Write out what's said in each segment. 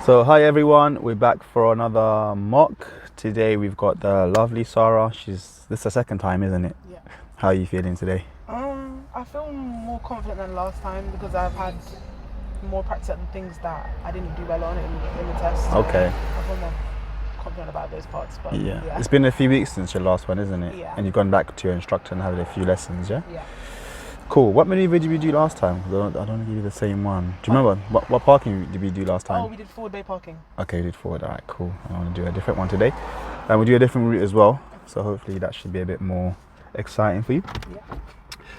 So hi everyone, we're back for another mock. Today we've got the lovely Sara. This is the second time, isn't it? Yeah. How are you feeling today? I feel more confident than last time because I've had more practice at the things that I didn't do well on in the test. So Okay. I feel more confident about those parts. But Yeah. It's been a few weeks since your last one, isn't it? Yeah. And you've gone back to your instructor and had a few lessons, yeah? Yeah. Cool. What maneuver did we do last time? I don't want to give you the same one. Do you remember? What parking did we do last time? Oh, we did forward bay parking. Okay, we did forward. All right, cool. I want to do a different one today. And we'll do a different route as well. So hopefully that should be a bit more exciting for you. Yeah.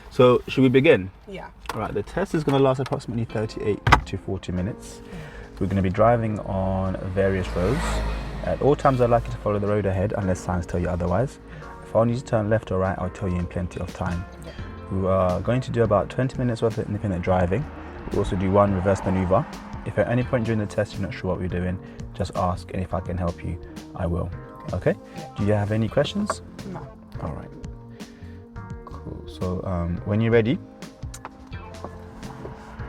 So should we begin? Yeah. All right, the test is going to last approximately 38 to 40 minutes. We're going to be driving on various roads. At all times, I'd like you to follow the road ahead unless signs tell you otherwise. If I want you to turn left or right, I'll tell you in plenty of time. Yeah. We are going to do about 20 minutes worth of independent driving. We'll also do one reverse maneuver. If at any point during the test you're not sure what we're doing, just ask, and if I can help you, I will. Okay? Do you have any questions? No. All right. Cool. So when you're ready,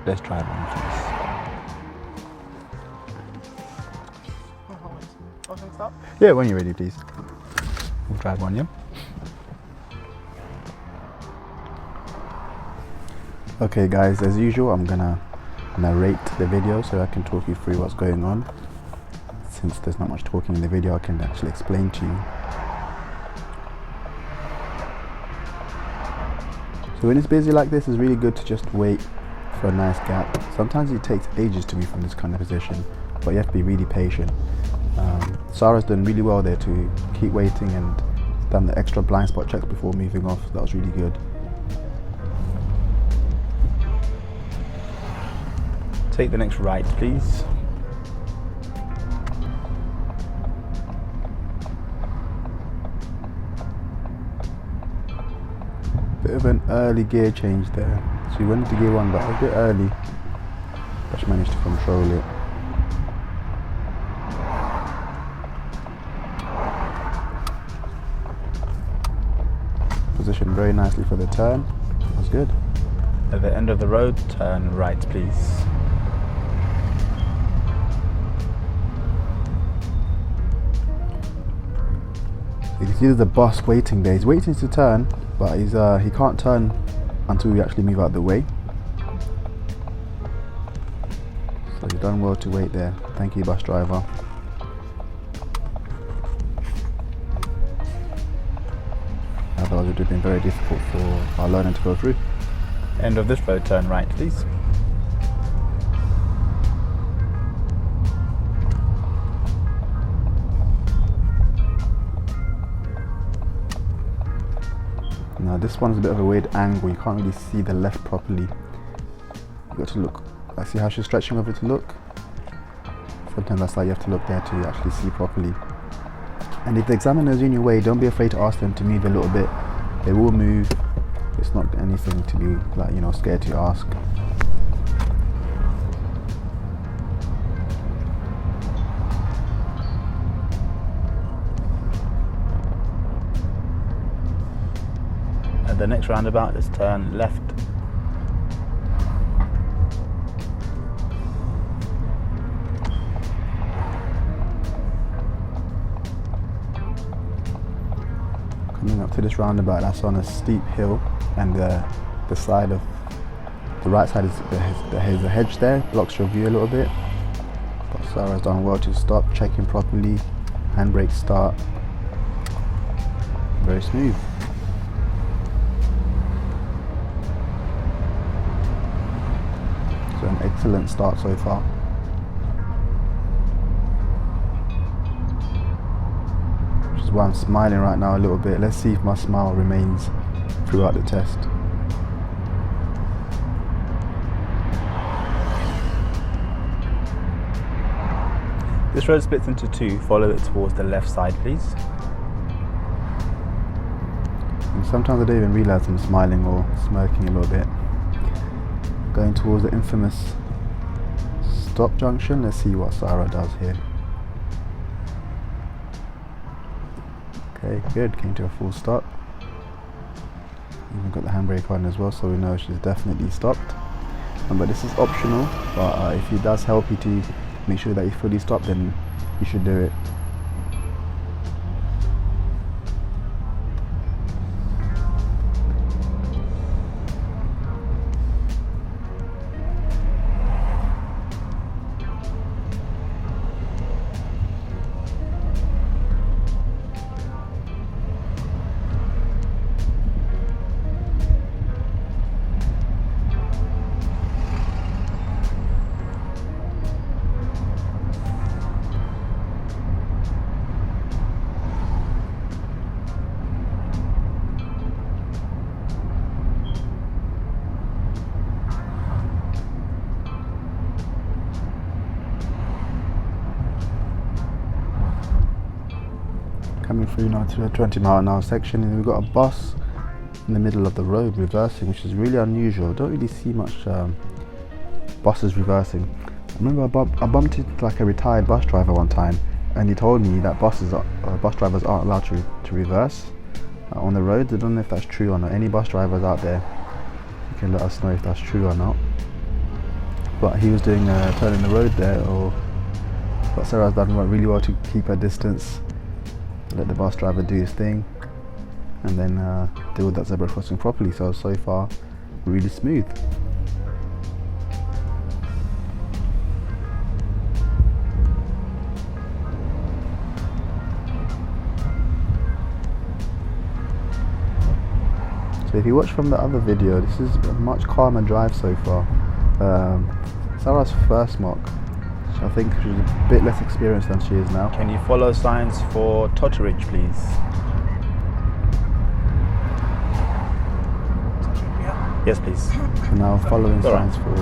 let's drive on, please. Stop? Yeah, when you're ready, please. We'll drive on, yeah? Okay guys, as usual, I'm gonna narrate the video so I can talk you through what's going on. Since there's not much talking in the video, I can actually explain to you. So when it's busy like this, it's really good to just wait for a nice gap. Sometimes it takes ages to move from this kind of position, but you have to be really patient. Sara's done really well there to keep waiting and done the extra blind spot checks before moving off. That was really good. Take the next right, please. Bit of an early gear change there. So you went into gear 1, but a bit early. Just managed to control it. Positioned very nicely for the turn. That's good. At the end of the road, turn right, please. You can see there's a bus waiting there. He's waiting to turn, but he can't turn until we actually move out the way. So you've done well to wait there. Thank you, bus driver. Otherwise it would have been very difficult for our learner to go through. End of this road, turn right, please. Now this one's a bit of a weird angle, you can't really see the left properly. You've got to look, I see how she's stretching over to look. Sometimes that's why you have to look there to actually see properly. And if the examiner's in your way, don't be afraid to ask them to move a little bit. They will move. It's not anything to be like, you know, scared to ask. At the next roundabout, let's turn left. Coming up to this roundabout, that's on a steep hill, and the side of the right side is there's a hedge there, blocks your view a little bit. But Sara's done well to stop, checking properly, handbrake start, very smooth. So an excellent start so far. Which is why I'm smiling right now a little bit. Let's see if my smile remains throughout the test. This road splits into two. Follow it towards the left side, please. And sometimes I don't even realise I'm smiling or smirking a little bit. Going towards the infamous stop junction. Let's see what Sara does here. Okay, good. Came to a full stop. Even got the handbrake on as well, so we know she's definitely stopped. But this is optional, but if it does help you to make sure that you fully stop, then you should do it. Coming through now to a 20-mile-an-hour section, and we've got a bus in the middle of the road reversing, which is really unusual. Don't really see much buses reversing. I remember I bumped into like a retired bus driver one time, and he told me that bus drivers aren't allowed to reverse on the roads. I don't know if that's true or not. Any bus drivers out there, you can let us know if that's true or not. But he was doing a turn in the road there, but Sarah's done really well to keep her distance, let the bus driver do his thing, and then deal with that zebra crossing properly. So far, really smooth. So if you watch from the other video, this is a much calmer drive so far. Sarah's first mock. I think she's a bit less experienced than she is now. Can you follow signs for Totteridge, please? Yes, please. So now following signs for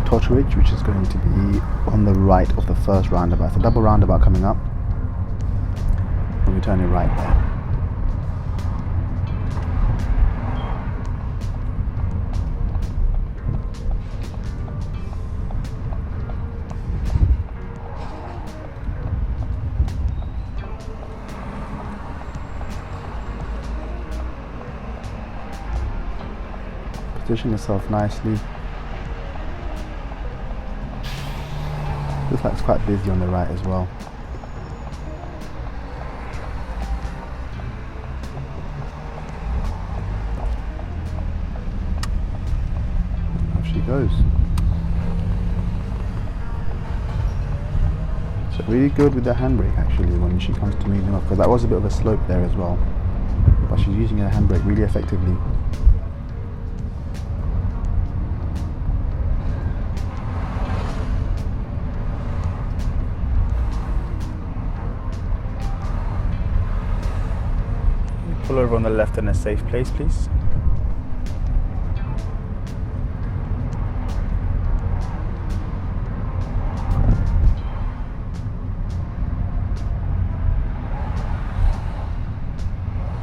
Totteridge, which is going to be on the right of the first roundabout. It's a double roundabout coming up, and we turn it right there. Position yourself nicely. Looks like it's quite busy on the right as well. Off she goes. So really good with the handbrake actually when she comes to moving off, because that was a bit of a slope there as well. But she's using her handbrake really effectively. Pull over on the left in a safe place, please.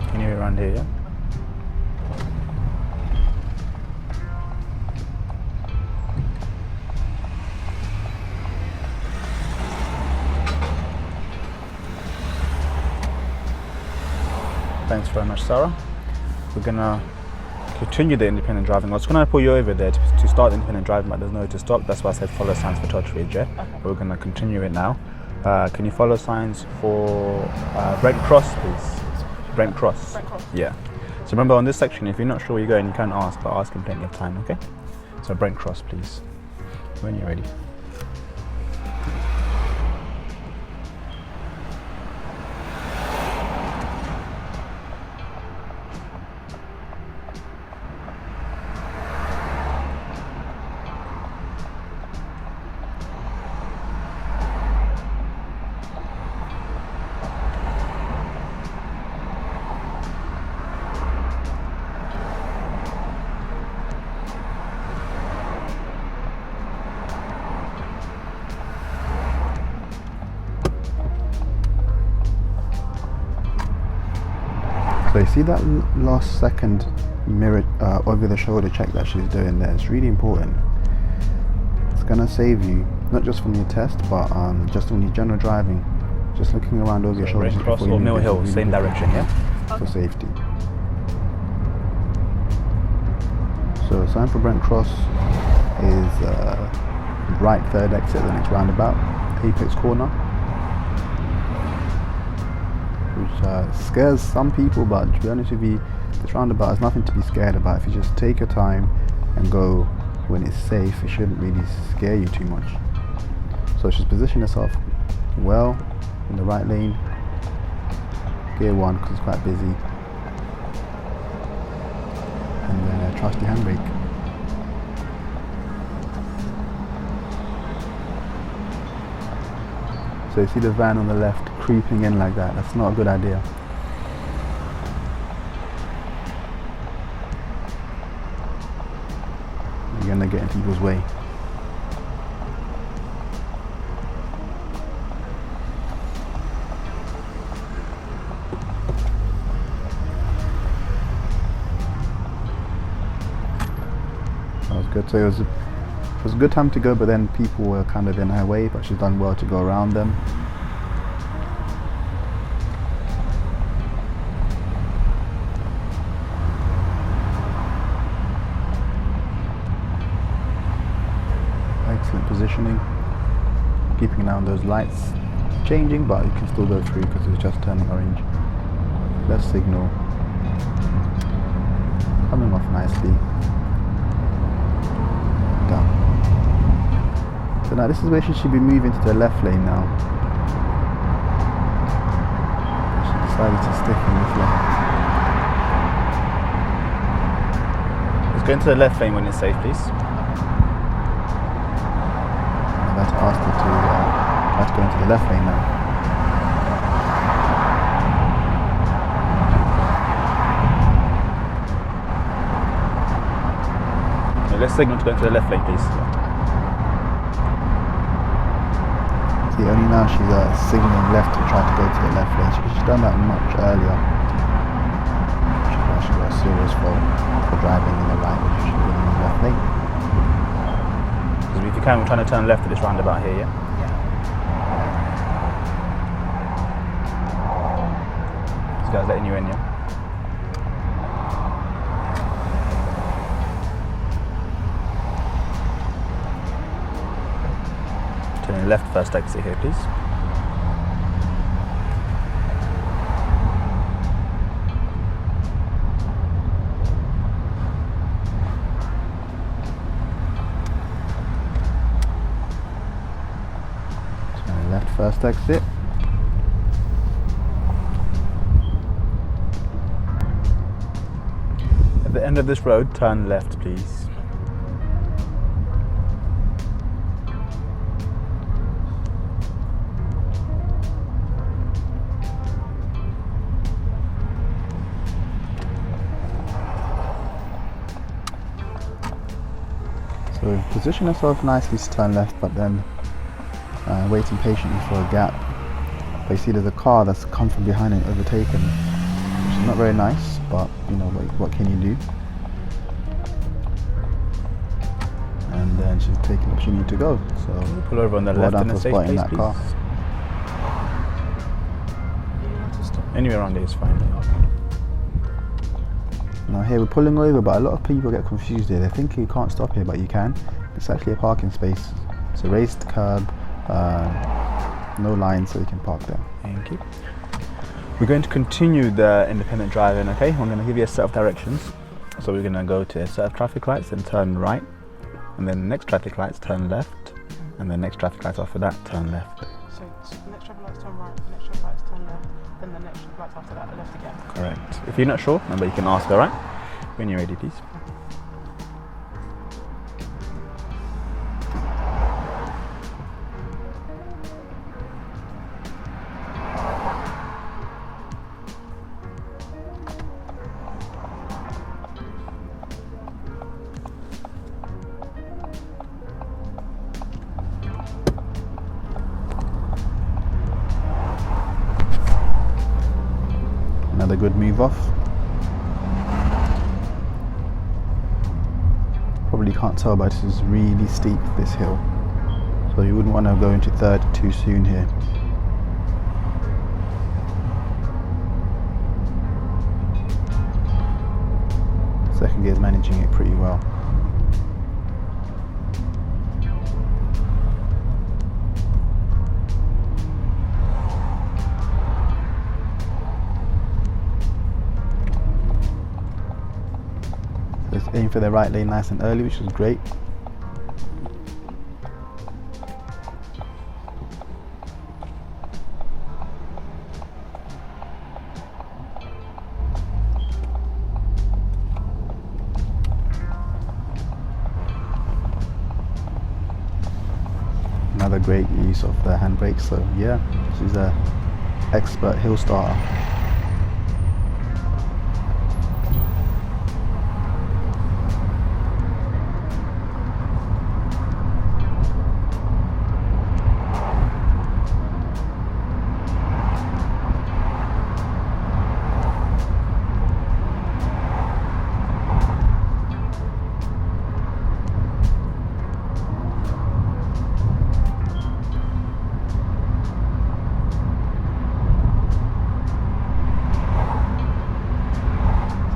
Can you around here, yeah? Thanks very much, Sarah. We're gonna continue the independent driving. I was gonna pull you over there to start the independent driving, but there's no to stop. That's why I said follow signs for Totteridge, yeah? Okay. We're gonna continue it now. Can you follow signs for Brent Cross, please? Brent Cross. Brent Cross. Yeah. So remember on this section, if you're not sure where you're going, you can ask, but ask in plenty of time, okay? So Brent Cross, please. When you're ready. So you see that last second mirror over the shoulder check that she's doing there. It's really important. It's gonna save you not just from your test, but just on your general driving. Just looking around over your shoulders. Brent Cross or Mill Hill, really same direction, yeah? For safety. So sign for Brent Cross is right third exit, the next roundabout, Apex corner, which scares some people, but to be honest with you, this roundabout is nothing to be scared about. If you just take your time and go when it's safe, it shouldn't really scare you too much. So she's positioned herself well in the right lane, gear 1 because it's quite busy, and then a trusty handbrake. So you see the van on the left creeping in like that. That's not a good idea. You're gonna get into people's way. That was good. So it was a good time to go, but then people were kind of in her way, but she's done well to go around them. Excellent positioning, keeping an eye on those lights changing, but you can still go through because it's just turning orange. Left signal coming off nicely. Done. So now this is where she should be moving to the left lane now. She decided to stick in this lane. Let's go into the left lane when it's safe, please. I've had to ask her to go into the left lane now. Okay, let's signal to go into the left lane, please. See, only now she's signaling left to try to go to the left lane. She's done that much earlier. She got a serious fault for driving in the right, which she should be in the left lane. If you can, we're trying to turn left at this roundabout here, yeah? This guy's letting you in, yeah? Turning left first exit here, please. Left first exit. At the end of this road, turn left, please. So position herself nicely to turn left, but then waiting patiently for a gap. But you see there's a car that's come from behind and overtaken, which is not very nice, but you know, what can you do? And then she's taking the opportunity to go. So pull over on the left in a safe place, that please. car. Anywhere around here is fine. Now here we're pulling over, but a lot of people get confused here. They think you can't stop here, but you can. It's actually a parking space. It's a raised curb. No line, so you can park there. Thank you. We're going to continue the independent driving, okay? I'm going to give you a set of directions. So we're going to go to a set of traffic lights and turn right, and then the next traffic lights turn left, and the next traffic lights after that turn left. So the next traffic lights turn right, the next traffic lights turn left, then the next traffic lights after that left again. Correct. If you're not sure, remember you can ask, alright? When you're ready, please. Another good move off. Probably can't tell, but this is really steep, this hill. So you wouldn't want to go into third too soon here. Second gear is managing it pretty well. Aim for the right lane nice and early, which is great. Another great use of the handbrake. So yeah, she's a expert hill starter.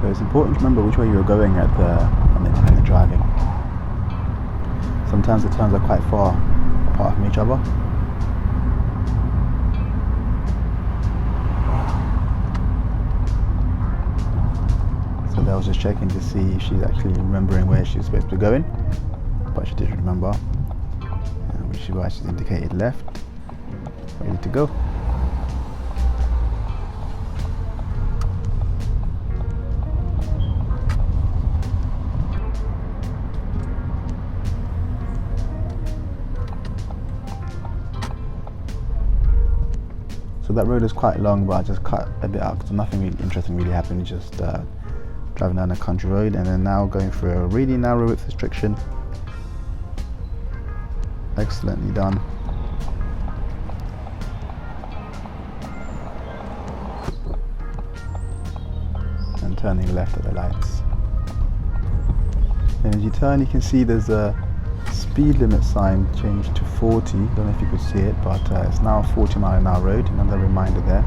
So it's important to remember which way you're going on the independent driving. Sometimes the turns are quite far apart from each other. So I was just checking to see if she's actually remembering where she's supposed to be going, but she did remember, which is why she's indicated left, ready to go. So that road is quite long, but I just cut a bit out because nothing really interesting really happened. Just driving down a country road, and then now going through a really narrow width restriction. Excellently done. And turning left at the lights. And as you turn, you can see there's a speed limit sign changed to 40. Don't know if you could see it, but it's now a 40-mile-an-hour road. Another reminder there.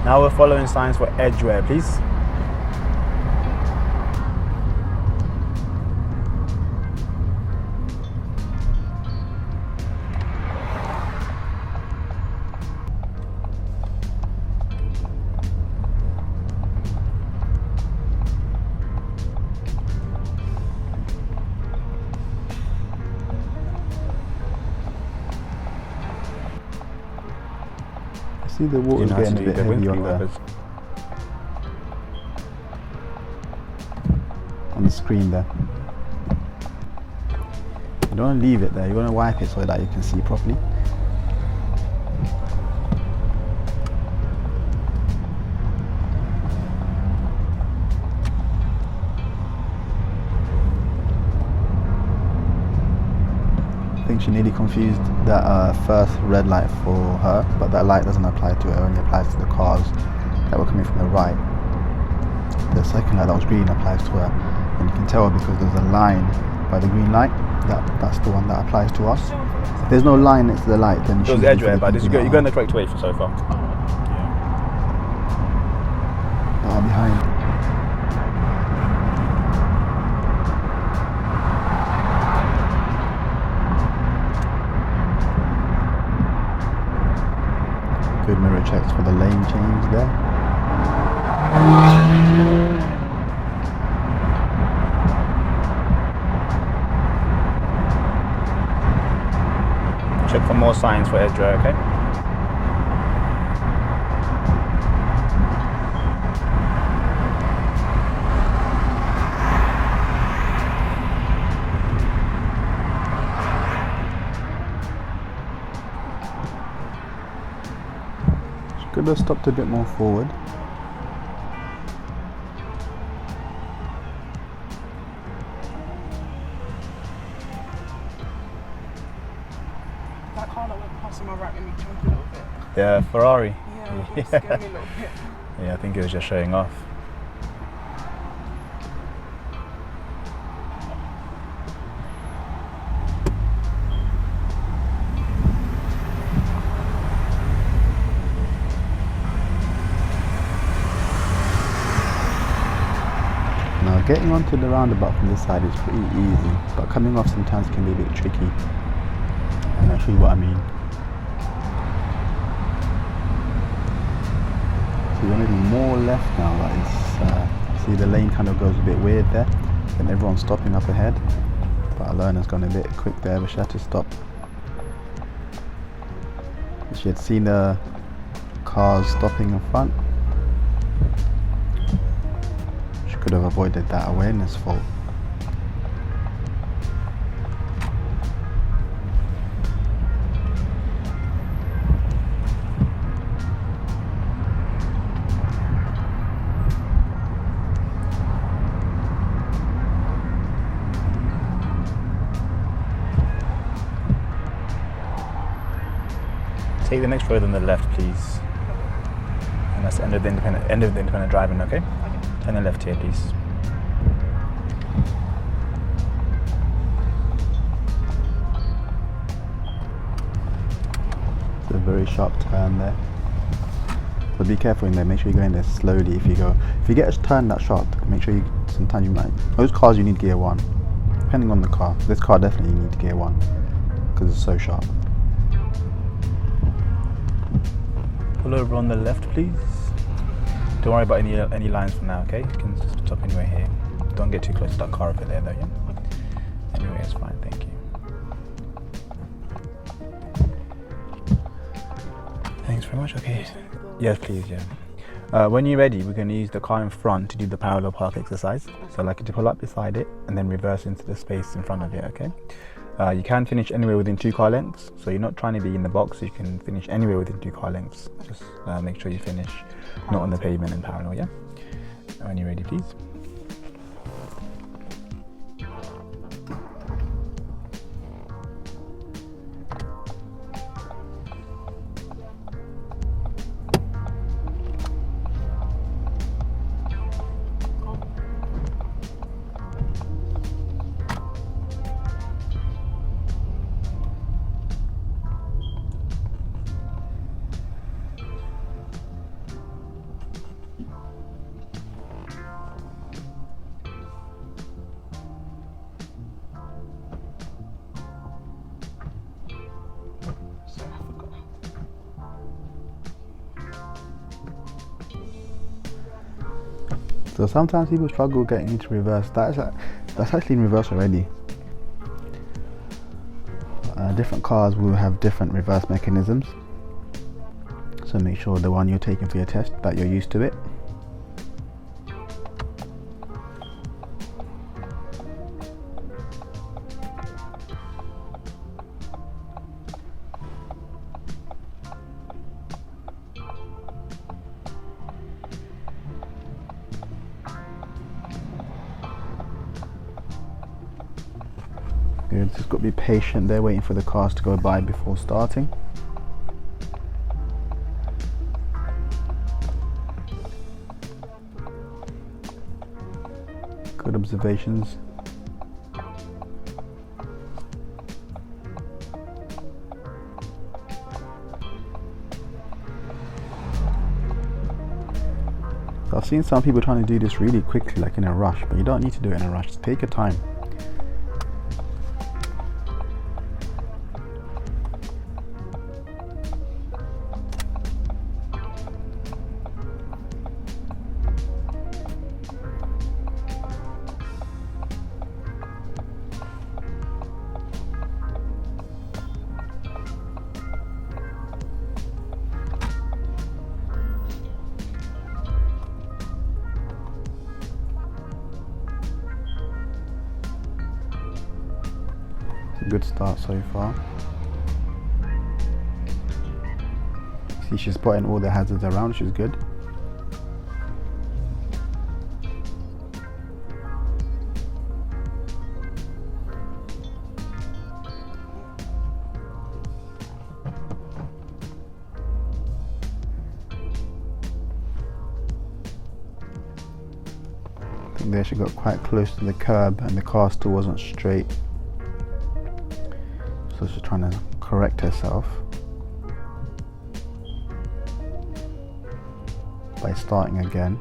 Now we're following signs for edgeway, please. See the water's getting a bit heavy on the screen there. You don't want to leave it there, you want to wipe it so that you can see properly. I think she nearly confused that first red light for her, but that light doesn't apply to her, it only applies to the cars that were coming from the right. The second light that was green applies to her, and you can tell because there's a line by the green light, that's the one that applies to us. If there's no line next to the light, then it was edgeway, but you're going the correct way for so far. Yeah. Behind. Good mirror checks for the lane change there. Check for more signs for edgeway, okay? Could have stopped a bit more forward. That car that went past on my right made me jump a little bit. Yeah, Ferrari. Yeah, it scared me a little bit. Yeah, I think it was just showing off. Now getting onto the roundabout from this side is pretty easy, but coming off sometimes can be a bit tricky. And I'll show you what I mean. So you're going to do more left now, but it's See, the lane kind of goes a bit weird there, and everyone's stopping up ahead. But Alona's gone a bit quick there, but she had to stop. She had seen the cars stopping in front. She could have avoided that awareness fault. Take the next road on the left, please. And that's the end of the independent driving, okay? Turn the left here, please. It's a very sharp turn there. But be careful in there, make sure you go in there slowly if you get a turn that sharp, make sure sometimes you might, most cars you need gear 1. Depending on the car. This car definitely you need gear 1, because it's so sharp. Pull over on the left, please. Don't worry about any lines for now, okay? You can just stop anywhere here. Don't get too close to that car over there, though, yeah? Anyway, it's fine, thank you. Thanks very much, okay. Yes, please, yeah. When you're ready, we're going to use the car in front to do the parallel park exercise. So I'd like you to pull up beside it and then reverse into the space in front of it, okay? You can finish anywhere within 2 car lengths, so you're not trying to be in the box, you can finish anywhere within 2 car lengths. Just make sure you finish not on the pavement in parallel, yeah? When you're ready, please. So sometimes people struggle getting into reverse. That's actually in reverse already. Different cars will have different reverse mechanisms. So make sure the one you're taking for your test that you're used to it. Good, just got to be patient there, waiting for the cars to go by before starting. Good observations. I've seen some people trying to do this really quickly, like in a rush, but you don't need to do it in a rush. Just take your time. Good start so far. See, she's spotting all the hazards around, which is good. I think there she got quite close to the curb and the car still wasn't straight. So she's trying to correct herself by starting again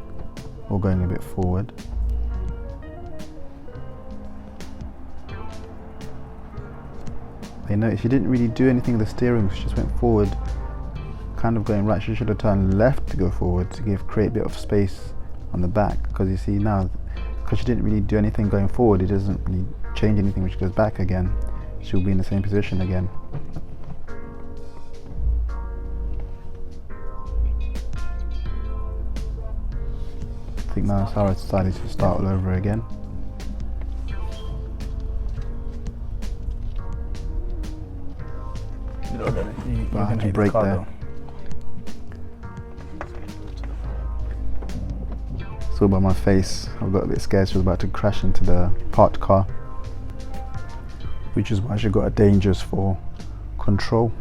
or going a bit forward. You notice she didn't really do anything with the steering, she just went forward, kind of going right. She should have turned left to go forward to create a bit of space on the back, because you see now, because she didn't really do anything going forward, it doesn't really change anything when she goes back again. She'll be in the same position again. I think now Sara decided to start all over again. You I had can to hit brake the car there. though. Saw by my face, I got a bit scared she was about to crash into the parked car, which is why she got a dangerous for control.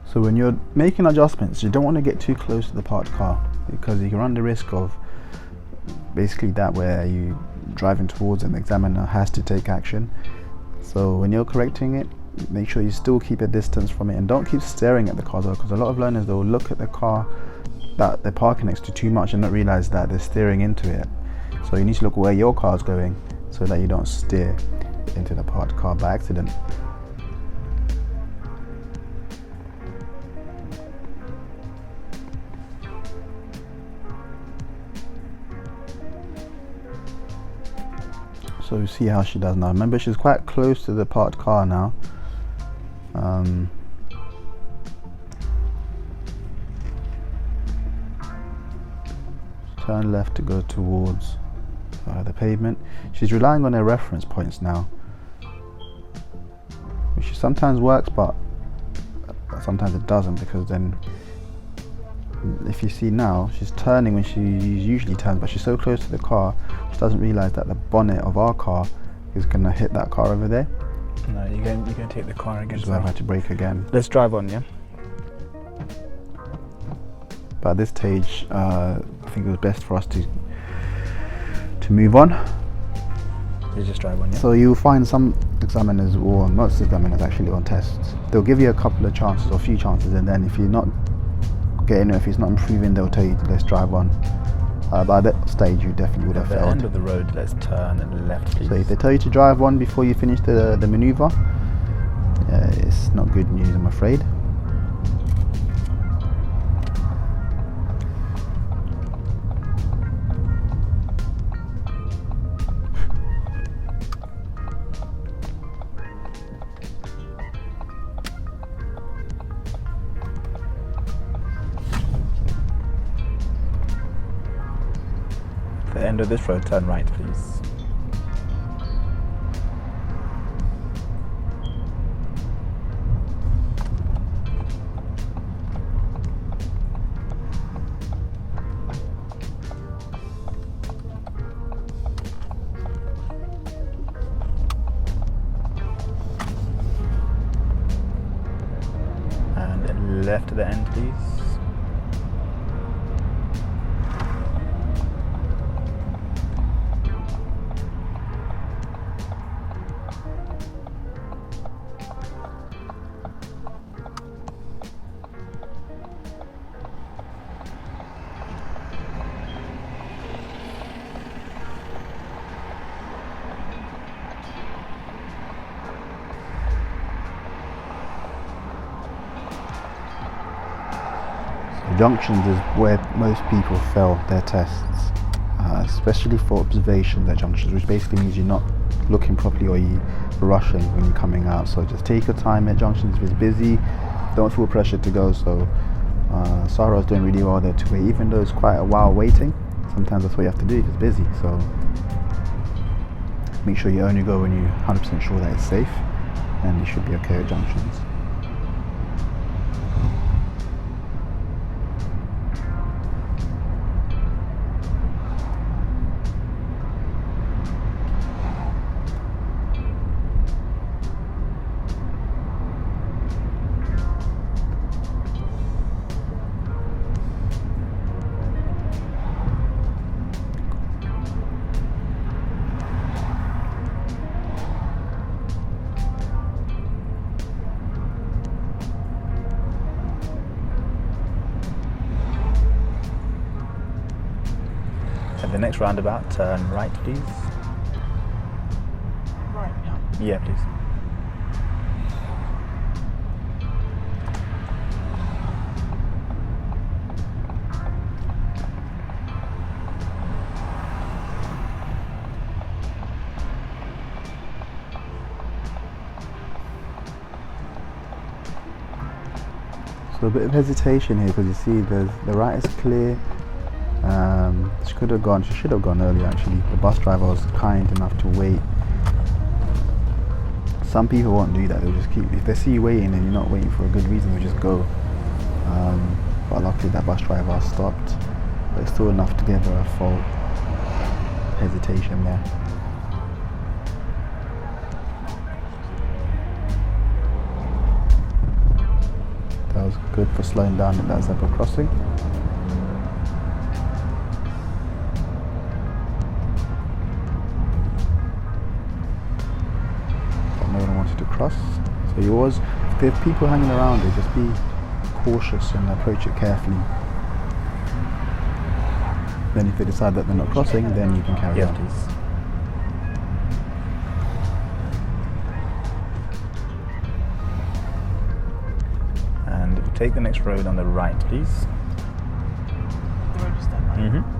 So when you're making adjustments, you don't want to get too close to the parked car, because you can run the risk of basically that where you driving towards and the examiner has to take action. So when you're correcting it, make sure you still keep a distance from it, and don't keep staring at the car though, because a lot of learners, they'll look at the car that they're parking next to too much and not realize that they're steering into it. So you need to look where your car's going so that you don't steer into the parked car by accident. So see how she does now. Remember, she's quite close to the parked car now. Turn left to go towards the pavement. She's relying on her reference points now, which sometimes works, but sometimes it doesn't, because then if you see now, she's turning when she usually turns, but she's so close to the car, she doesn't realize that the bonnet of our car is going to hit that car over there. No, you're going to take the car again. So I've had to brake again. Let's drive on, yeah? But at this stage, I think it was best for us to move on. You just drive on, yeah? So you'll find some examiners, or most examiners actually on tests, they'll give you a couple of chances or a few chances, and then if you're not getting it, if it's not improving, they'll tell you to let's drive on. By that stage, you definitely would have At the failed. end of the road, let's turn and left, please. So if they tell you to drive on before you finish the maneuver, it's not good news, I'm afraid. At the end of this road, turn right, please. And left at the end, please. Junctions is where most people fail their tests, especially for observations at junctions, which basically means you're not looking properly or you're rushing when you're coming out. So just take your time at junctions. If it's busy, don't feel pressure to go. So Sara's doing really well there to wait, even though it's quite a while waiting. Sometimes that's what you have to do if it's busy. So make sure you only go when you're 100% sure that it's safe, and you should be okay at junctions. At the next roundabout, turn right, please. Right, yeah. Yeah, please. So a bit of hesitation here because you see the right is clear. She should have gone earlier actually. The bus driver was kind enough to wait. Some people won't do that, they'll just keep, if they see you waiting and you're not waiting for a good reason, they'll just go. But luckily that bus driver stopped, but it's still enough to give her a fault. Hesitation there. That was good for slowing down at that zebra crossing. But no one wanted to cross. So you always, if there's people hanging around it, just be cautious and approach it carefully. Then if they decide that they're not crossing, then you can carry on. Please. And if you take the next road on the right, please. The road is that right? Mm-hmm.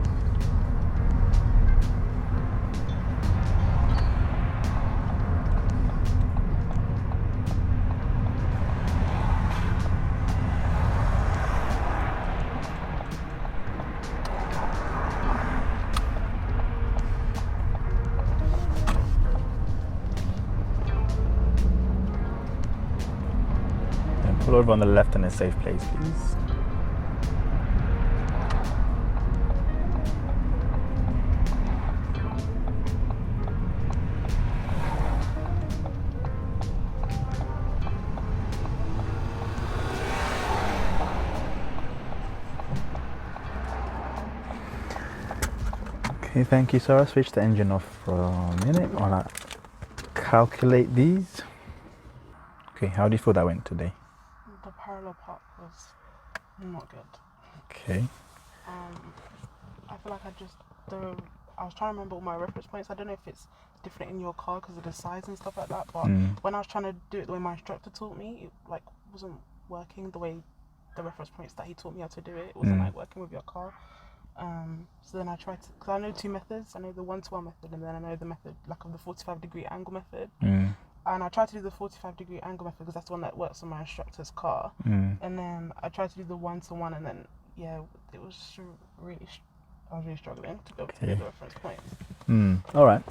Pull over on the left in a safe place, please. Okay, thank you, Sara. Switch the engine off for a minute while I calculate these. Okay, how do you feel that went today? The parallel part was not good. Okay. I feel like I was trying to remember all my reference points. I don't know if it's different in your car because of the size and stuff like that, but when I was trying to do it the way my instructor taught me, it like wasn't working the way the reference points that he taught me how to do it. It wasn't like working with your car. So then I tried to, because I know two methods. I know the 1-to-1 method, and then I know the method like of the 45-degree angle method. And I tried to do the 45-degree angle method because that's the one that works on my instructor's car. And then I tried to do the 1-to-1, and then it was just really, I was really struggling to go to the reference points. All right.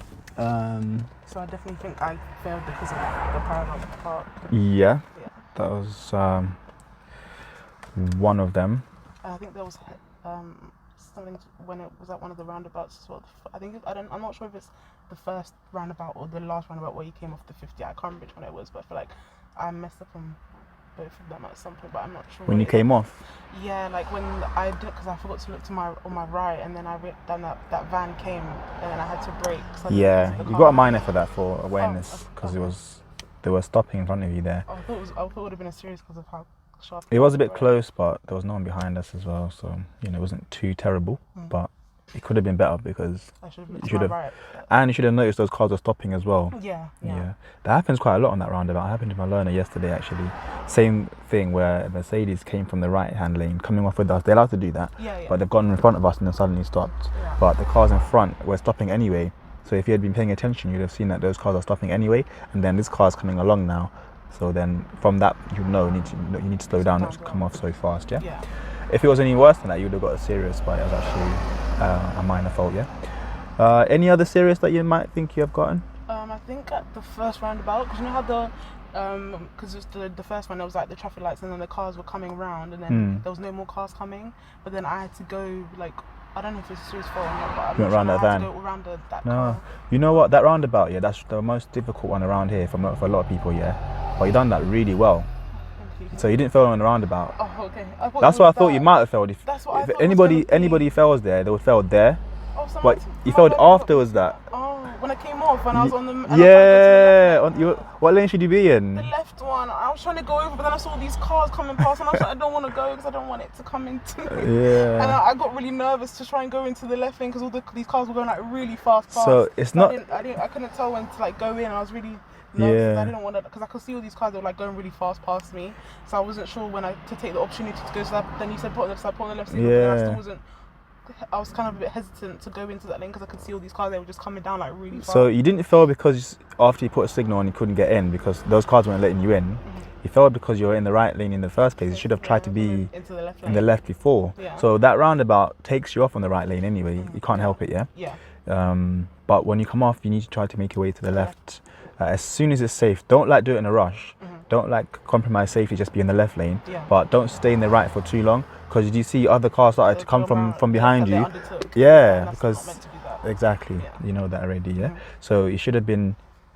So I definitely think I failed because of the parallel part. Yeah. That was one of them. And I think there was something when it was at one of the roundabouts as well. I'm not sure if it's the first roundabout or the last roundabout where you came off the 50. I can't remember which one it was, but I feel like I messed up on both of them at some point, but I'm not sure. When you came off? Yeah, like when I did, because I forgot to look to on my right, and then I went down that van came, and then I had to brake. Yeah, you got a minor for that, for awareness, because they were stopping in front of you there. I thought it would have been a serious because of how sharp it was. A bit close, but there was no one behind us as well, so it wasn't too terrible, but it could have been better because you should have, and you should have noticed those cars were stopping as well. Yeah. That happens quite a lot on that roundabout. It happened to my learner yesterday actually. Same thing where a Mercedes came from the right hand lane coming off with us. They're allowed to do that, but they've gone in front of us and then suddenly stopped. But the cars in front were stopping anyway. So if you had been paying attention, you'd have seen that those cars are stopping anyway, and then this car's coming along now. So then from that, you need to slow down, not to come off so fast. Yeah. If it was any worse than that, you would have got a serious, but it was actually a minor fault. Any other serious that you might think you have gotten? I think at the first roundabout, because you know how because the first one there was like the traffic lights, and then the cars were coming round, and then there was no more cars coming. But then I had to go like, I don't know if it's a serious fault or not, but I went around that van. To go around that car. You know what? That roundabout, that's the most difficult one around here for a lot of people. But you done that really well. So you didn't fail on the roundabout. Oh, okay. That's what I thought you might have failed. If anybody fails there, they would fail there. Oh, but you failed afterwards that. Oh, when I came off, when I was on the... What lane should you be in? The left one. I was trying to go over, but then I saw these cars coming past, and I was like, I don't want to go because I don't want it to come into me. Yeah. And I got really nervous to try and go into the left lane because these cars were going like really fast past. So it's not... I couldn't tell when to like go in. I was really... nervous. I didn't want to, because I could see all these cars that were like going really fast past me, so I wasn't sure when to take the opportunity to go. So then you said put on the left side, put on the left side. Yeah. I still wasn't. I was kind of a bit hesitant to go into that lane because I could see all these cars. They were just coming down like really fast. So you didn't fail because after you put a signal on you couldn't get in because those cars weren't letting you in. You failed because you're in the right lane in the first place. You should have tried to be into the left lane. in the left before. Yeah. So that roundabout takes you off on the right lane anyway. You can't help it, yeah? Yeah. But when you come off, you need to try to make your way to the left. As soon as it's safe. Don't like do it in a rush. Don't like compromise safety, just be in the left lane. Yeah. But don't stay in the right for too long, because you see other cars started to come from behind you. Yeah, because exactly, you know that already, yeah? So you should have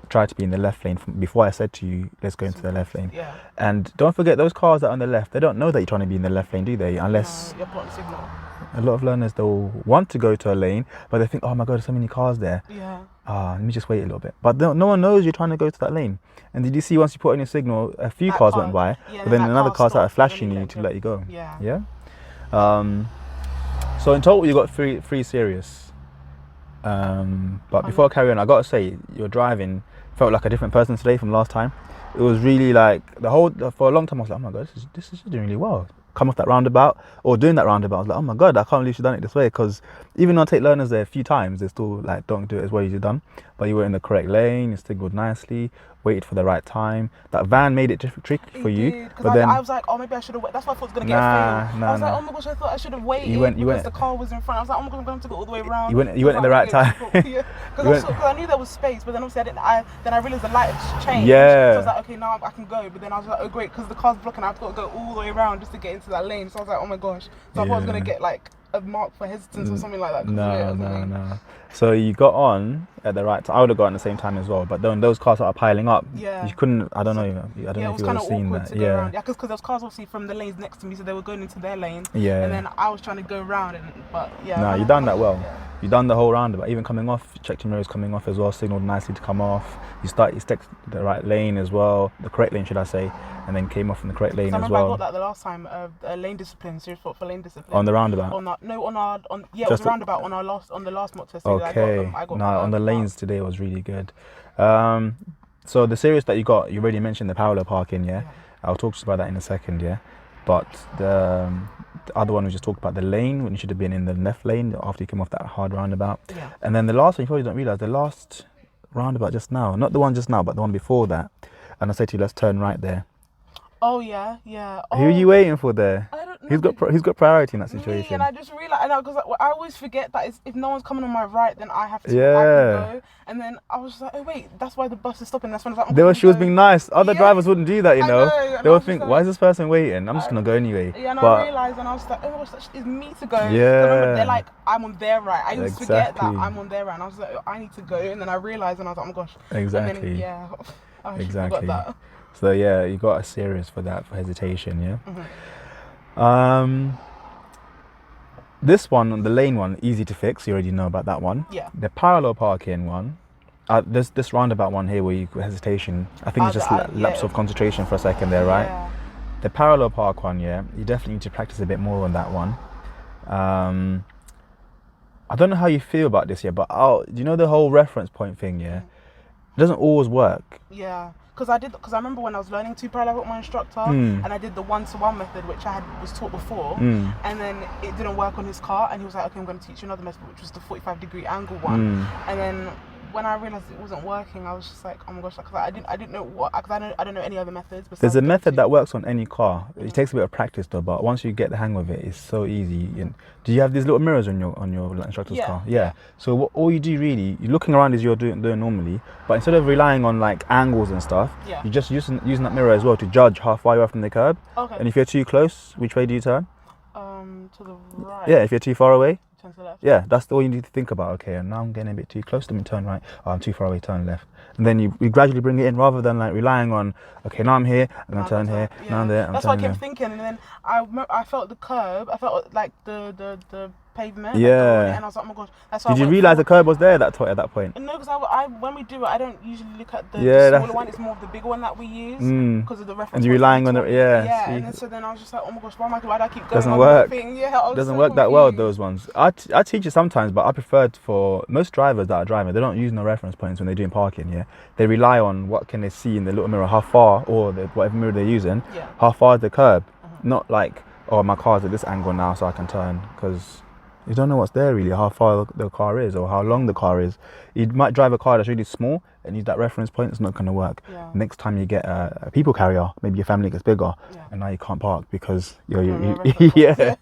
tried to be in the left lane before I said to you, let's go into the left lane. Yeah. And don't forget, those cars that are on the left, they don't know that you're trying to be in the left lane, do they? Unless you're putting signal. a lot of learners, they'll want to go to a lane, but they think, oh my god, there's so many cars there. Yeah. Let me just wait a little bit. But no one knows you're trying to go to that lane. And did you see, once you put in your signal, a few cars went by, but then another car started flashing you to let you go. Yeah. Yeah. So in total, you got three serious. But before I carry on, I gotta say, your driving felt like a different person today from last time. It was really like for a long time I was like, oh my god, this is doing really well. Come off that roundabout or doing that roundabout, I was like, oh my god, I can't believe she's done it this way. Because even though I take learners there a few times, they still like don't do it as well as you've done. But you were in the correct lane, you signaled nicely, waited for the right time. That van made it tricky for you. But then I was like, oh, maybe I should have waited. That's why I thought I was gonna get a fail. I was like, oh my gosh, I thought I should have waited. You went, the car was in front. I was like, oh my god, I'm going to go all the way around. You went at the right time. Yeah, because I knew there was space, but then obviously then I realized the light had changed. Yeah. So I was like, okay, now I can go. But then I was like, oh great, because the car's blocking, I've got to go all the way around just to get into that lane. So I was like, oh my gosh. So I thought I was gonna get like a mark for hesitance or something like that. No. So you got on at the right time. I would have got on the same time as well, but then those cars started piling up. Yeah. You couldn't. I don't know if you would have seen that. Yeah. Because there was cars obviously from the lanes next to me, so they were going into their lane. Yeah. And then I was trying to go around, but yeah. No, you done that well. Yeah. You done the whole roundabout. Even coming off, checked your mirrors coming off as well. Signaled nicely to come off. You stuck the right lane as well, the correct lane, should I say? And then came off in the correct lane as well. I got that the last time. Lane discipline, serious fault for lane discipline. On the roundabout. It was roundabout on the last mock test. Okay. On the lanes today was really good. So the series that you already mentioned the parallel parking, yeah? I'll talk to you about that in a second, yeah? But the other one we just talked about the lane, when you should have been in the left lane after you came off that hard roundabout. Yeah. And then the last one, you probably don't realise, the last roundabout just now, not the one just now, but the one before that. And I said to you, let's turn right there. Oh yeah, yeah. Who are you waiting for there? I don't know. He's got priority in that situation. Me, and I just realised, because I always forget that if no one's coming on my right, then I have to go. And then I was just like, oh wait, that's why the bus is stopping. That's when I was like, she was being nice. Other drivers wouldn't do that, you know. They would think, like, why is this person waiting? I'm just gonna go anyway. Yeah, and I realised, and I was like, oh my gosh, it's me to go. Yeah. They're like, I'm on their right. I used to forget that I'm on their right, and I was like, I need to go. And then I realised, and I was like, oh my gosh. Exactly. And then, I exactly. forgot that. So yeah, you got a serious for that, for hesitation, yeah. Mm-hmm. This one, the lane one, easy to fix. You already know about that one. Yeah. The parallel parking one, this roundabout one here where you got hesitation. I think it's just lapse of concentration for a second there, right? Yeah. The parallel park one, yeah, you definitely need to practice a bit more on that one. I don't know how you feel about this, yeah, but you know the whole reference point thing, yeah? It doesn't always work. Yeah. Because I remember when I was learning to parallel with my instructor, and I did the 1-to-1 method, which I was taught before, and then it didn't work on his car, and he was like, okay, I'm going to teach you another method, which was the 45-degree angle one. And then when I realised it wasn't working, I was just like, oh my gosh, because I didn't know I don't know any other methods. There's a method that works on any car. It takes a bit of practice though, but once you get the hang of it, it's so easy. And do you have these little mirrors on your instructor's car? Yeah. So all you do really, you're looking around as you're doing normally, but instead of relying on like angles and stuff, you're just using that mirror as well to judge how far you are from the curb. Okay. And if you're too close, which way do you turn? To the right. Yeah, if you're too far away. Turn to the left. Yeah, that's all you need to think about. Okay, and now I'm getting a bit too close to me, turn right. Oh, I'm too far away, turn left. And then you gradually bring it in rather than like relying on, okay, now I'm here, I'm going to turn here, now I'm there, I'm That's what I kept thinking, and then I felt the curb, I felt like the pavement. Yeah. And I was like, oh my gosh. That's why Did you realise the curb was there at that point? No, because when we do it, I don't usually look at the smaller one. It's more of the bigger one that we use because of the reference. And you're relying on it, and then I was just like, oh my gosh, why do I keep going? Doesn't work. Doesn't work that well, those ones. I teach it sometimes, but I prefer for most drivers that are driving, they don't use no reference points when they're doing parking, yeah? They rely on what can they see in the little mirror, how far, or whatever mirror they're using, how far is the curb. Not like, oh, my car's at this angle now so I can turn, because You don't know what's there really, how far the car is or how long the car is. You might drive a car that's really small and use that reference point, it's not going to work. Yeah. Next time you get a people carrier, maybe your family gets bigger, Yeah. and now you can't park because you're Yeah.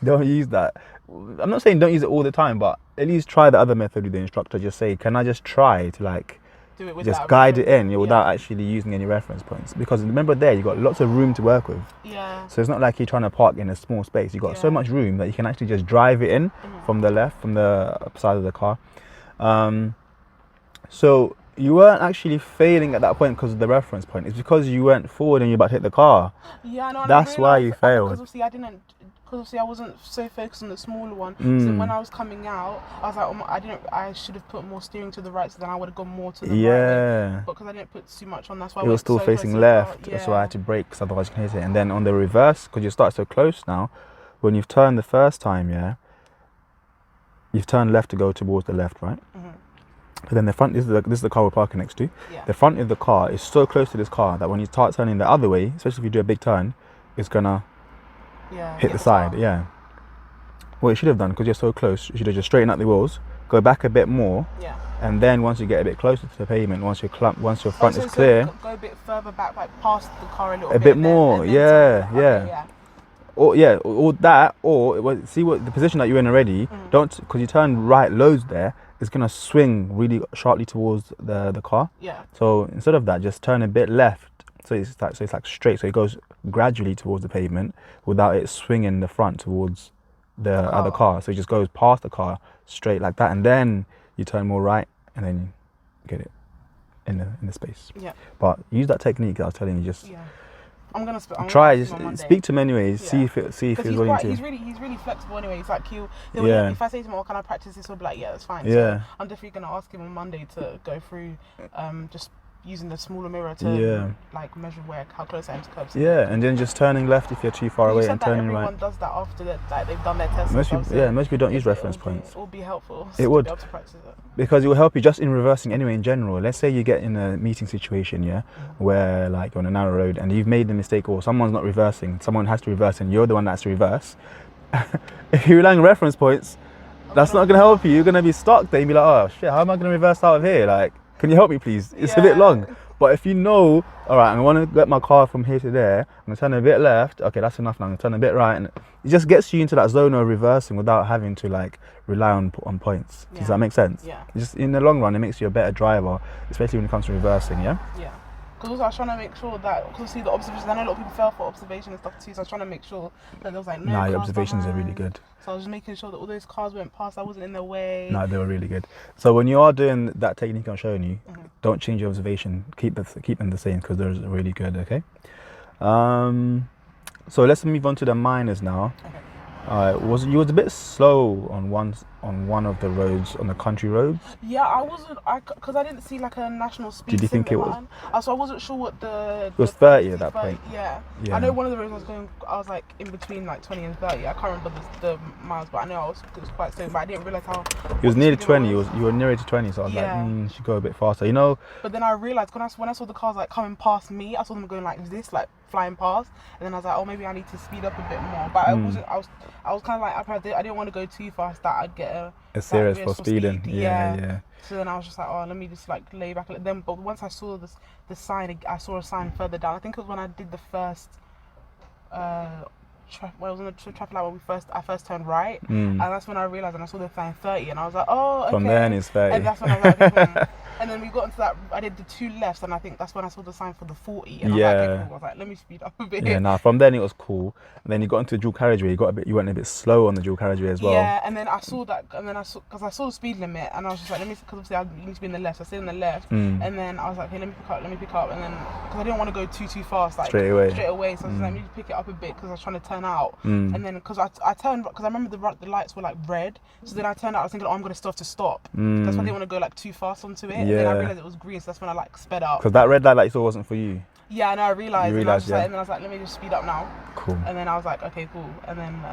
don't use that. I'm not saying don't use it all the time, but at least try the other method with the instructor. Just say, can I just try to like Do it with just that guide it reference. in without actually using any reference points? Because remember there, you've got lots of room to work with. Yeah. So it's not like you're trying to park in a small space. You've got so Yeah. much room that you can actually just drive it in from the left, from the side of the car. So you weren't actually failing at that point because of the reference point. It's because you went forward and you're about to hit the car. Yeah, I know. That's why you failed. Because obviously I didn't. Because obviously I wasn't so focused on the smaller one. So when I was coming out, I was like, I should have put more steering to the right, so then I would have gone more to the right. Yeah. But because I didn't put too much on, that's why It was still so facing close to the left, car. so I had to brake because otherwise you can hit it. And then on the reverse, because you start so close now, when you've turned the first time, you've turned left to go towards the left, right? But then the front, this is the car we're parking next to. Yeah. The front of the car is so close to this car that when you start turning the other way, especially if you do a big turn, it's gonna hit the side. Yeah. What you should have done, because you're so close, you should have just straightened out the wheels, go back a bit more, and then once you get a bit closer to the pavement, once your front is clear, go a bit further back, like past the car a little a bit. bit more, yeah. or that, or see what the position that you're in already. Don't, because you turn right loads there, it's gonna swing really sharply towards the car. Yeah. So instead of that, just turn a bit left. So it's like straight. So it goes gradually towards the pavement without it swinging the front towards the other car. So it just goes past the car straight like that, and then you turn more right, and then you get it in the space. Yeah. But use that technique that I was telling you. Just I'm gonna try. Just speak to him anyways. Yeah. See if he's willing to. He's really flexible anyway. It's like he'll if I say to him, "Oh, can I practice this?" He'll be like, "Yeah, that's fine." Yeah. So I'm definitely gonna ask him on Monday to go through just using the smaller mirror to like measure how close I am to curbs. Yeah, and then just turning left if you're too far away, and turning right. Everyone does that after they've done their test. Most people don't use reference points. It would be helpful. It would, to be able to practice it. Because it will help you just in reversing anyway. In general, let's say you get in a meeting situation, where like you're on a narrow road and you've made the mistake, or someone's not reversing, someone has to reverse, and you're the one that has to reverse. If you're relying on reference points, that's not going to help you. You're going to be stuck there and be like, oh shit, how am I going to reverse out of here? Like, can you help me please? It's a bit long. But if you know, all right, I want to get my car from here to there, I'm going to turn a bit left, okay, that's enough now, I'm going to turn a bit right, and it just gets you into that zone of reversing without having to like rely on points. Does that make sense? Yeah. Just in the long run, it makes you a better driver, especially when it comes to reversing, Yeah. Because also I was trying to make sure that, because see the observations, I know a lot of people fell for observation and stuff too, so I was trying to make sure that there was like no Nah, your cars observations behind. are really good. So I was just making sure that all those cars went past, I wasn't in their way. No, they were really good. So when you are doing that technique I'm showing you, don't change your observation. Keep them the same because they're really good. Okay. So let's move on to the minors now. Okay. You was a bit slow on one of the roads, on the country roads? Yeah, I wasn't, because I didn't see like a national speed. Did you think it was? So I wasn't sure what It was 30 at that point. Yeah. I know one of the roads I was like in between like 20 and 30. I can't remember the miles, but I know it was quite slow, but I didn't realise how... It was nearly 20, you were nearer to 20, so I was like, you should go a bit faster, you know? But then I realised, when I saw the cars like coming past me, I saw them going like this, like flying past, and then I was like, oh, maybe I need to speed up a bit more, but I was kind of like, I didn't want to go too fast that I'd get a serious for speeding. Yeah. So then I was just like, oh, let me just like lay back. Then, but once I saw the sign, I saw a sign further down. I think it was when I did the first, when I was on the traffic light when I first turned right, and that's when I realised, and I saw the sign 30, and I was like, oh, okay. From then it's 30. And that's when I was like, and then we got into that. I did the 2 lefts, and I think that's when I saw the sign for the 40. And I was like, okay, cool. I was like, let me speed up a bit. Yeah, nah, from then it was cool. And then you got into the dual carriageway. You went a bit slow on the dual carriageway as well. Yeah, and then I saw that, because I saw the speed limit, and I was just like, because obviously I need to be in the left, so I stayed in the left, and then I was like, okay, let me pick up, and then because I didn't want to go too fast, like straight away. So I was like, let me just pick it up a bit because I was trying to turn out, and then because I turned, because I remember the lights were like red, so then I turned out, I was thinking, oh, I'm gonna still have to stop. That's why I didn't want to go like too fast onto it, and then I realized it was green, so that's when I like sped up. Because that red light that you saw wasn't for you. Yeah, I know, I realised, and then I was like, let me just speed up now. Cool. And then I was like, okay, cool. And then,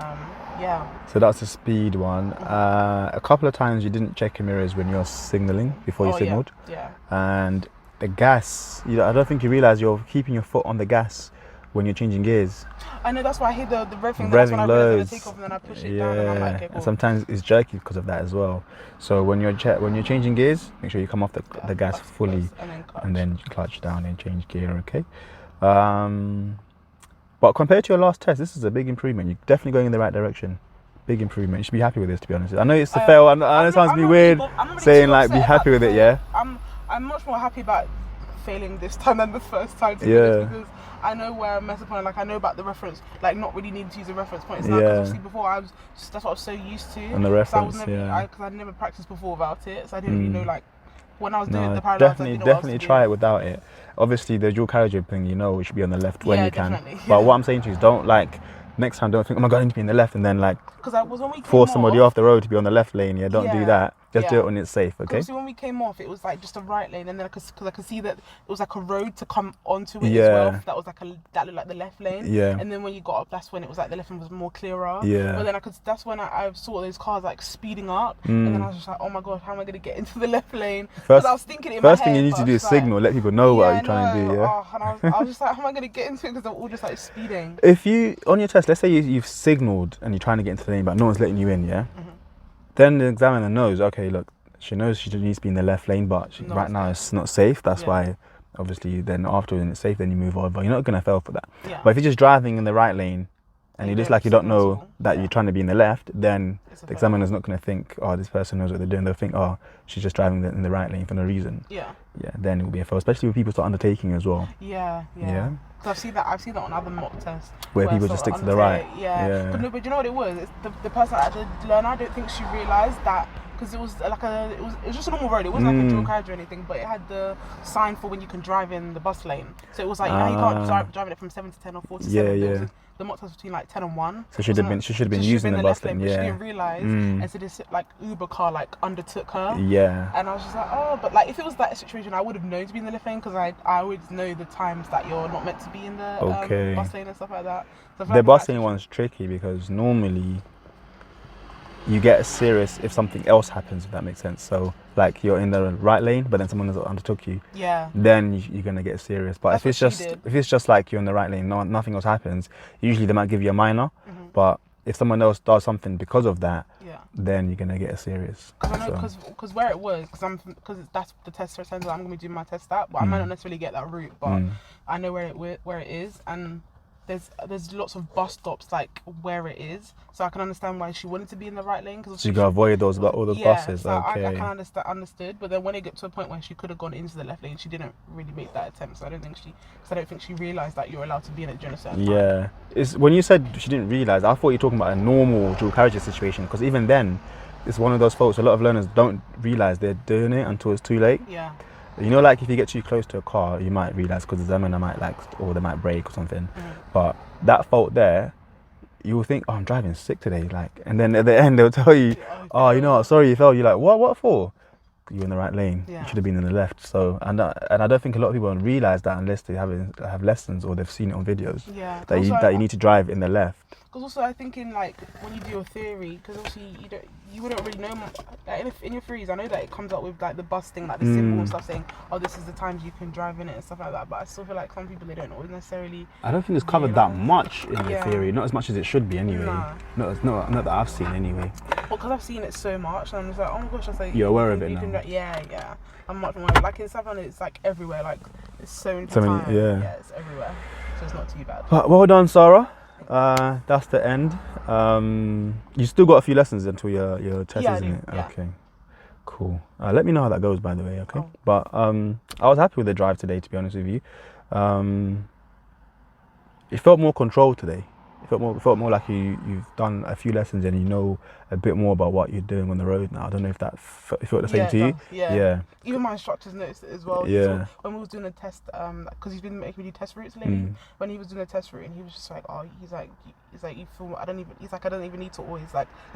So that's the speed one. A couple of times you didn't check your mirrors when you're signalling before you signalled. Yeah. And the gas, I don't think you realise you're keeping your foot on the gas when you're changing gears. I know, that's why I hate the rev thing. Revving That's when I realize loads. I take off and then I push it down and I'm like, okay, cool. And sometimes it's jerky because of that as well. So when you're changing gears, make sure you come off the gas fully, and then you clutch down and change gear. Okay. But compared to your last test, this is a big improvement. You're definitely going in the right direction. Big improvement. You should be happy with this, to be honest. I know it's a fail. I know it sounds weird saying like be happy with it. Yeah. I'm much more happy about failing this time than the first time. Because I know where I mess up on. Like I know about the reference, like not really needing to use the reference points now. Because obviously before that's what I was so used to. And the reference, because I'd never practiced before without it, so I didn't really know like when I was doing the parallels. Definitely try it without it. Obviously the dual carriageway thing, it should be on the left when you can. Definitely. But what I'm saying to you is don't next time don't think, oh my god, I need to be in the left, and then force somebody off the road to be on the left lane. Don't do that. Just do it when it's safe, okay? Because when we came off, it was like just a right lane, and then because I could see that it was like a road to come onto it as well. That was that looked like the left lane. Yeah. And then when you got up, that's when it was like the left lane was more clearer. Yeah. But then that's when I saw those cars like speeding up, and then I was just like, oh my god, how am I gonna get into the left lane? Because I was thinking in my head. First thing you need to do is signal, let people know what you're trying to do. Yeah. Oh, and I was just like, how am I gonna get into it? Because they're all just like speeding. If you on your test, let's say you've signaled and you're trying to get into the lane, but no one's letting you in, yeah. Then the examiner knows. Okay, look. She knows she needs to be in the left lane, but right now it's not safe. That's why, obviously, then afterwards when it's safe, then you move over. You're not going to fail for that. Yeah. But if you're just driving in the right lane and you just like you don't know that you're trying to be in the left, then the examiner's not going to think, oh, this person knows what they're doing. They'll think, oh, she's just driving in the right lane for no reason. Yeah. Yeah. Then it will be a fail, especially when people start undertaking as well. Yeah. Because I've seen that on other mock tests where people just stick to the right. Yeah. But you know what it was? It's the person that had to learn. I don't think she realised that. Because it was like it was just a normal road. It wasn't like a dual carriage or anything, but it had the sign for when you can drive in the bus lane. So it was like you can't drive it from 7 to 10 or 4 to 7. Yeah. The mock test between like 10 and 1. So she should have been using the bus lane. But she didn't realise, and so this like Uber car like undertook her. Yeah. And I was just like, oh, but like if it was that situation, I would have known to be in the left lane because I always know the times that you're not meant to be in the bus lane and stuff like that. So the bus lane one's tricky because normally you get serious if something else happens, if that makes sense. So like you're in the right lane, but then someone else undertook you. Yeah. Then you're gonna get serious. But if it's just like you're in the right lane, nothing else happens. Usually they might give you a minor, but if someone else does something because of that, then you're gonna get serious. Because where it was, because that's the test center I'm gonna be doing my test at, but I might not necessarily get that route, but I know where it is, and there's lots of bus stops like where it is, so I can understand why she wanted to be in the right lane. Cause so you can avoid all those buses. So I kind of understood, but then when it got to a point where she could have gone into the left lane, she didn't really make that attempt. So I don't think she realised that you're allowed to be in it during a certain time. Yeah, it's when you said she didn't realise, I thought you were talking about a normal dual carriage situation, because even then, it's one of those faults. A lot of learners don't realise they're doing it until it's too late. Yeah. Like if you get too close to a car, you might realise because the examiner might or they might brake or something. But that fault there, you will think, oh, I'm driving sick today. And then at the end they'll tell you, oh, you know what, sorry you fell. You're like, what for? You're in the right lane. Yeah. You should have been in the left. So and I don't think a lot of people realise that unless they have lessons or they've seen it on videos. Yeah. That you need to drive in the left. Because also I think in when you do your theory, because obviously you wouldn't really know in your theories. I know that it comes up with the bus thing, the symbol and stuff saying, oh, this is the times you can drive in it and stuff like that. But I still feel like some people, they don't always necessarily. I don't think it's covered that much in the theory. Not as much as it should be anyway. Nah. Not that I've seen anyway. Well, because I've seen it so much, and I'm just like, oh my gosh, I was like, you're aware of it now. Yeah. I'm much more like in Southern, it's everywhere. It's so many times. Yeah, it's everywhere. So it's not too bad. Well done, Sara. That's the end. You still got a few lessons until your test, isn't it? Yeah. Okay, cool. Let me know how that goes, by the way. Okay. Oh. But I was happy with the drive today, to be honest with you. It felt more controlled today. It felt more like you've done a few lessons and you know a bit more about what you're doing on the road now. I don't know if that felt the same to you. Yeah. Even my instructors noticed it as well. Yeah. When we was doing the test, because he's been making me do test routes lately. When he was doing the test route, and he was just like, oh, he's like you feel. I don't even need to always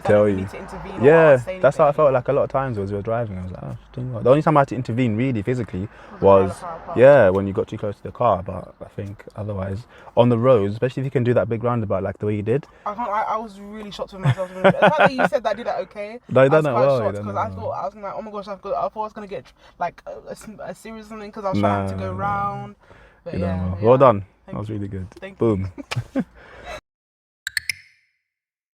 tell you. Need to intervene. Yeah, that's how I felt like a lot of times as we were driving. I was like, oh, doing what? The only time I had to intervene really physically was when you got too close to the car. But I think otherwise on the roads, especially if you can do that big roundabout like the way you did. I was really shocked with myself. The fact that you said that I did that okay. No, you done that well. Because I was like, oh my gosh, I thought I was gonna get a series or something because I was trying to go round. But well done. That was really good. Thank Boom.